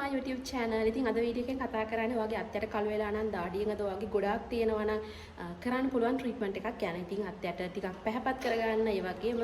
my YouTube channel. ඉතින් අද video එකෙන් කතා කරන්නේ ඔයාගේ අත්යට කළු වෙලා නම් දාඩියෙන් අද ඔයාගේ ගොඩාක් තියෙනවා නම් කරන්න පුළුවන් ට්‍රීට්මන්ට් එකක් යන. ඉතින් අත්යට ටිකක් පැහැපත් කරගන්න, ඒ වගේම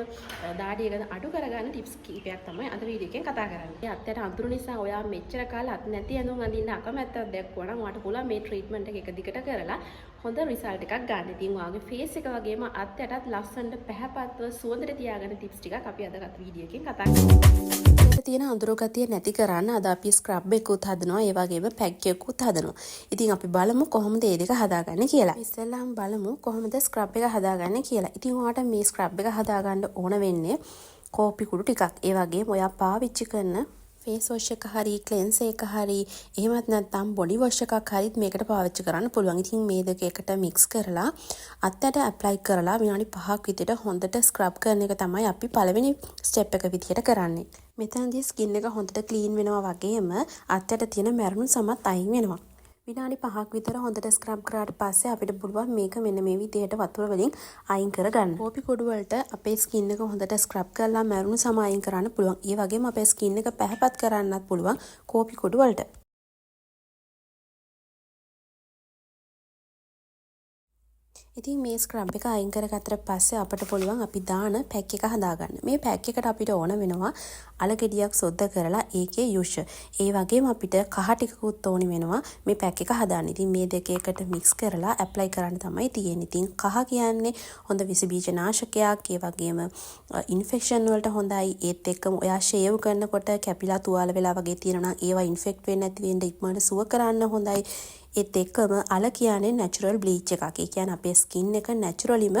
දාඩිය අඩු කරගන්න ටිප්ස් කීපයක් තමයි අද වීඩියෝ එකෙන් කතා කරන්නේ. අත්යට අඳුරු නිසා ඔයා මෙච්චර කාලෙ අත් නැති ඇඳුම් අඳින්න අකමැත්තක් දැක්වුවා නම් ඔයාට පුළුවන් මේ ට්‍රීට්මන්ට් එක එක දිගට කරලා හොඳ රිසල්ට් එකක් ගන්න. ඉතින් ඔයාගේ ෆේස් එක වගේම අත්යටත් ලස්සනට පැහැපත්ව සුවඳට තියාගන්න ටිප්ස් ටිකක් අපි අද වීඩියෝ එකෙන් කතා කරමු. තියෙන අඳුරු ගතිය නැති කරන්න අද අපි ස්ක්‍රබ් එකකුත් හදනවා, ඒ වගේම පැක් එකකුත් හදනවා. ඉතින් අපි බලමු කොහොමද මේ දෙක හදාගන්නේ කියලා. ඉස්සෙල්ලාම බලමු කොහොමද ස්ක්‍රබ් එක හදාගන්නේ කියලා. ඉතින් ඔයාලට මේ ස්ක්‍රබ් එක හදාගන්න ඕන වෙන්නේ කෝපි කුඩු ටිකක්. ඒ වගේම ඔයා පාවිච්චි කරන ෆේස් වොෂ් එක හරි ක්ලෙන්සර් එක හරි එහෙමත් නැත්නම් බොඩි වොෂ් එකක් හරිත් මේකට පාවිච්චි කරන්න පුළුවන්. ඉතින් මේ දෙක එකට මික්ස් කරලා අත්තට ඇප්ලයි කරලා විනාඩි 5ක් විතර හොඳට ස්ක්‍රබ් කරන එක තමයි අපි පළවෙනි ස්ටෙප් එක විදියට කරන්නේ. මෙතනදී ස්කින් එක හොඳට ක්ලීන් වෙනවා වගේම අත්තට තියෙන මැරුණු සමත් අයින් වෙනවා. විනාඩි 5ක් විතර හොඳට ස්ක්‍රබ් කරාට පස්සේ අපිට පුළුවන් මේක මෙන්න මේ විදිහට වතුර වලින් අයින් කරගන්න. කෝපි කුඩු වලට අපේ ස්කින් එක හොඳට ස්ක්‍රබ් කරලා මැරුණු සම අයින් කරන්න පුළුවන්. ඒ වගේම අපේ ස්කින් එක පැහැපත් කරන්නත් පුළුවන් කෝපි කුඩු වලට. ඉතින් මේ ස්ක්‍රබ් එක අයින් කරගත්තට පස්සේ අපිට පුළුවන් අපි දාන පැක් එක හදාගන්න. මේ පැක් එකට අපිට ඕන වෙනවා අල ගෙඩියක් සොද්ද කරලා ඒකේ යුෂ. ඒ වගේම අපිට කහ ටිකකුත් ඕනි වෙනවා මේ පැක් එක හදාන්න. ඉතින් මේ දෙක එකට මික්ස් කරලා ඇප්ලයි කරන්න තමයි තියෙන්නේ. ඉතින් කහ කියන්නේ හොඳ විස බීජ නාශකයක්. ඒ වගේම ඉන්ෆෙක්ෂන් වලට හොඳයි. ඒත් එක්කම ඔයා ෂේව් කරනකොට කැපිලා තුවාල වෙලා වගේ තියෙනවා නම් ඒවා ඉන්ෆෙක්ට් වෙන්නේ නැති වෙන්න ඉක්මනට සුව කරන්න හොඳයි. ඒත් එක්කම අල කියන්නේ නැචරල් බ්ලීච් එකක්. ඒ කියන්නේ අපේ ස්කින් එක නැචරලිම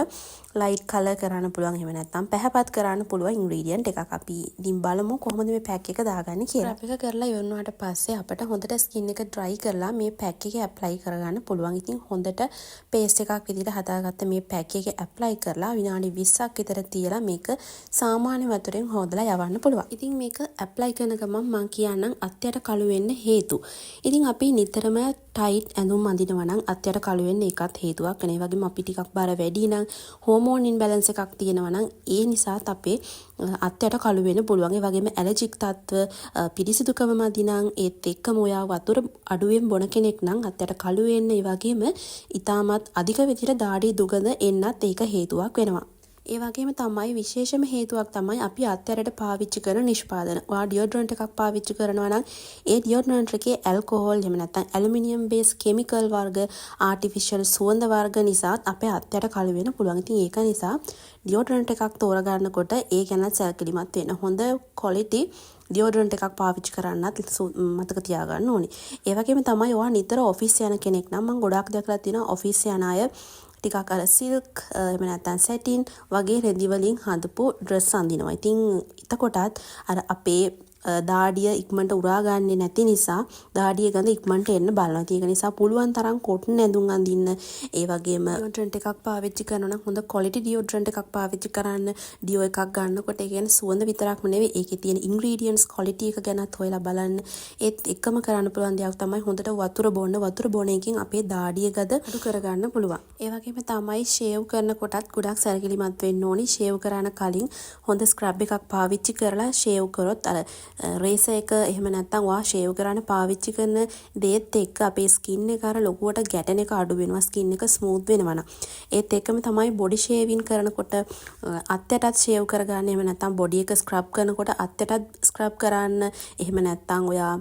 ලයිට් කලර් කරන්න පුළුවන්. එහෙම නැත්නම් පැහැපත් කරන්න පුළුවන් ඉන්ග්‍රීඩියන්ට් එකක්. අපි ඉතින් බලමු කොහොමද මේ පැක් එක දාගන්නේ කියලා. ස්ක්‍රබ් එක කරලා ඉවරනාට පස්සේ අපිට හොඳට ස්කින් එක ඩ්‍රයි කරලා මේ පැක් එක ඇප්ලයි කරගන්න පුළුවන්. ඉතින් හොඳට පේස්ට් එකක් විදිහට හදාගත්ත මේ පැක් එක ඇප්ලයි කරලා විනාඩි 20ක් විතර තියලා මේක සාමාන්‍ය වතුරෙන් හොදලා යවන්න පුළුවන්. ඉතින් මේක ඇප්ලයි කරන ගමන් මම කියන්නම් අත්යට කළු වෙන්න හේතු. ඉතින් අපි නිතරම ටයිට් ඇඳුම් අඳිනවා නම් අත්යට කළු වෙන්න ඒකත් හේතුවක්. ඒ වගේම අපි ටිකක් බර වැඩි නම් හෝමෝන් ඉන්බැලන්ස් එකක් තියෙනවා නම් ඒ නිසාත් අපේ අත්යට කළු වෙන්න පුළුවන්. ඒ වගේම ඇලර්ජික් තත්ත්ව පිරිසිදුකම මදි නම් ඒත් එක්කම ඔයා වතුර අඩුවෙන් බොන කෙනෙක් නම් අත්යට කළු වෙන්න, ඒ වගේම ඊටමත් අධික විදිහට දාඩිය දුගඳ එන්නත් ඒක හේතුවක් වෙනවා. ඒ වගේම තමයි විශේෂම හේතුවක් තමයි අපි අත්යරට පාවිච්චි කරන නිෂ්පාදන. ඔයා ඩියෝඩරන්ට් එකක් පාවිච්චි කරනවා නම් ඒ ඩියෝඩරන්ට් එකේ ඇල්කොහොල් එහෙම නැත්නම් ඇලුමිනියම් බේස් කෙමිකල් වර්ග, ආටිෆිෂල් සුවඳ වර්ග නිසා අපේ අත්යට කළු වෙන්න පුළුවන්. ඉතින් ඒක නිසා ඩියෝඩරන්ට් එකක් තෝරගන්නකොට ඒ ගැන සැලකිලිමත් වෙන්න. හොඳ ක්වොලිටි ඩියෝඩරන්ට් එකක් පාවිච්චි කරන්නත් මතක තියාගන්න ඕනේ. ඒ වගේම තමයි ඔයා නිතර ඔෆිස් යන කෙනෙක් නම් මම ගොඩාක් දැකලා තියෙනවා ඔෆිස් යන අය ටිකක් අර සිල්ක් එහෙම නැත්නම් සැටින් වගේ රෙදි වලින් හදපු ඩ්‍රෙස් අඳිනවා. ඉතින් එතකොටත් අර අපේ දාඩිය ඉක්මනට උරා ගන්නේ නැති නිසා දාඩිය ගඳ ඉක්මනට එන්න බලනවා. ඒක නිසා පුළුවන් තරම් කොටන් ඇඳුම් අඳින්න. ඒ වගේම ඩියෝඩරන්ට් එකක් පාවිච්චි කරනවා නම් හොඳ ක්වොලිටි ඩියෝඩරන්ට් එකක් පාවිච්චි කරන්න. ඩියෝ එකක් ගන්නකොට ඒ කියන්නේ සුවඳ විතරක්ම නෙවෙයි ඒකේ තියෙන ඉන්ග්‍රීඩියන්ට්ස් ක්වොලිටි එක ගැනත් හොයලා බලන්න. ඒත් එකම කරන්න පුළුවන් දෙයක් තමයි හොඳට වතුර බොන්න. වතුර බොන එකෙන් අපේ දාඩිය ගඳ අඩු කරගන්න පුළුවන්. ඒ වගේම තමයි ෂේව් කරනකොටත් ගොඩක් සැලකිලිමත් වෙන්න ඕනි. ෂේව් කරන කලින් හොඳ ස්ක්‍රබ් එකක් පාවිච්චි කරලා ෂේව් කරොත් අර රේසර් එක එහෙම නැත්නම් ඔයා ෂේව් කරන්න පාවිච්චි කරන දේත් එක්ක අපේ ස්කින් එක අර ලොකුවට ගැටෙන එක අඩු වෙනවා. ස්කින් එක ස්මූත් වෙනවා නම්. ඒත් එක්කම තමයි බොඩි ෂේවින් කරනකොට අත්යටත් ෂේව් කරගන්න. එහෙම නැත්නම් බොඩි එක ස්ක්‍රබ් කරනකොට අත්යටත් ස්ක්‍රබ් කරන්න. එහෙම නැත්නම් ඔයා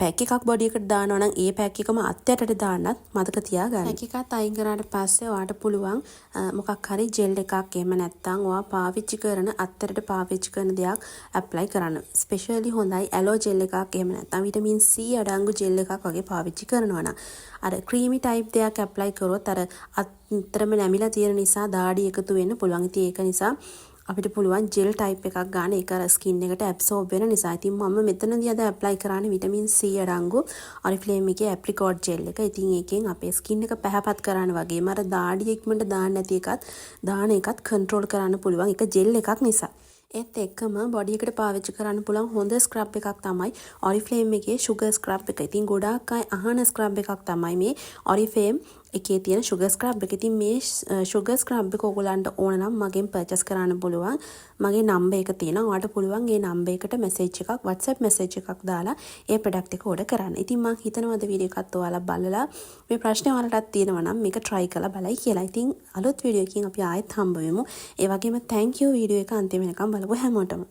පැක් එකක් බොඩි එකට දානවා නම් ඒ පැක් එකම අත්යටට දාන්නත් මතක තියාගන්න. පැක් එකත් අයින් කරාට පස්සේ ඔයාට පුළුවන් මොකක් හරි ජෙල් එකක් එහෙම නැත්නම් ඔයා පාවිච්චි කරන අත්යටට පාවිච්චි කරන දෙයක් ඇප්ලයි කරන්න. ස්පෙෂලි හොඳයි ඇලෝ ජෙල් එකක් එහෙම නැත්නම් විටමින් C අඩංගු ජෙල් එකක් වගේ පාවිච්චි කරනවා නම් අර ක්‍රීමි ටයිප් දෙයක් ඇප්ලයි කරොත් අර අතරම නැමිලා තියෙන නිසා දාඩි එකතු වෙන්න පුළුවන්. ඉතින් ඒක නිසා අපිට පුළුවන් ජෙල් ටයිප් එකක් ගන්න. ඒක අර ස්කින් එකට ඇබ්සෝබ් වෙන නිසා. ඉතින් මම මෙතනදී අද ඇප්ලයි කරන්නේ විටමින් C අඩංගු ඔරිෆ්ලේම් එකේ ඇප්‍රිකෝට් ජෙල් එක. ඉතින් ඒකෙන් අපේ ස්කින් එක පැහැපත් කරන්න වගේම අර දාඩි ඉක්මනට දාන්න නැති එකත් දාන එකත් කන්ට්‍රෝල් කරන්න පුළුවන්. ඒක ජෙල් එකක් නිසා. ඒත් එක්කම බොඩි එකට පාවිච්චි කරන්න පුළුවන් හොඳ ස්ක්‍රබ් එකක් තමයි ඔරිෆ්ලේම් එකේ sugar scrub එක. ඉතින් ගොඩාක් අය අහන ස්ක්‍රබ් එකක් තමයි මේ ඔරිෆ්ලේම් එකේ තියෙන sugar scrub එක. ඉතින් මේ sugar scrub එක ඔයගලන්ට ඕන නම් මගෙන් purchase කරන්න පුළුවන්. මගේ number එක තියෙනවා. ඔයාලට පුළුවන් ඒ number එකට message එකක් WhatsApp message එකක් දාලා ඒ product එක order කරන්න. ඉතින් මම හිතනවා අද වීඩියෝ එකත් ඔයාලා බලලා මේ ප්‍රශ්නේ ඔයාලටත් තියෙනවා නම් මේක try කරලා බලයි කියලා. ඉතින් අලුත් වීඩියෝ එකකින් අපි ආයෙත් හම්බ වෙමු. ඒ වගේම thank you වීඩියෝ එක අන්තිම වෙනකම් බලපු හැමෝටම.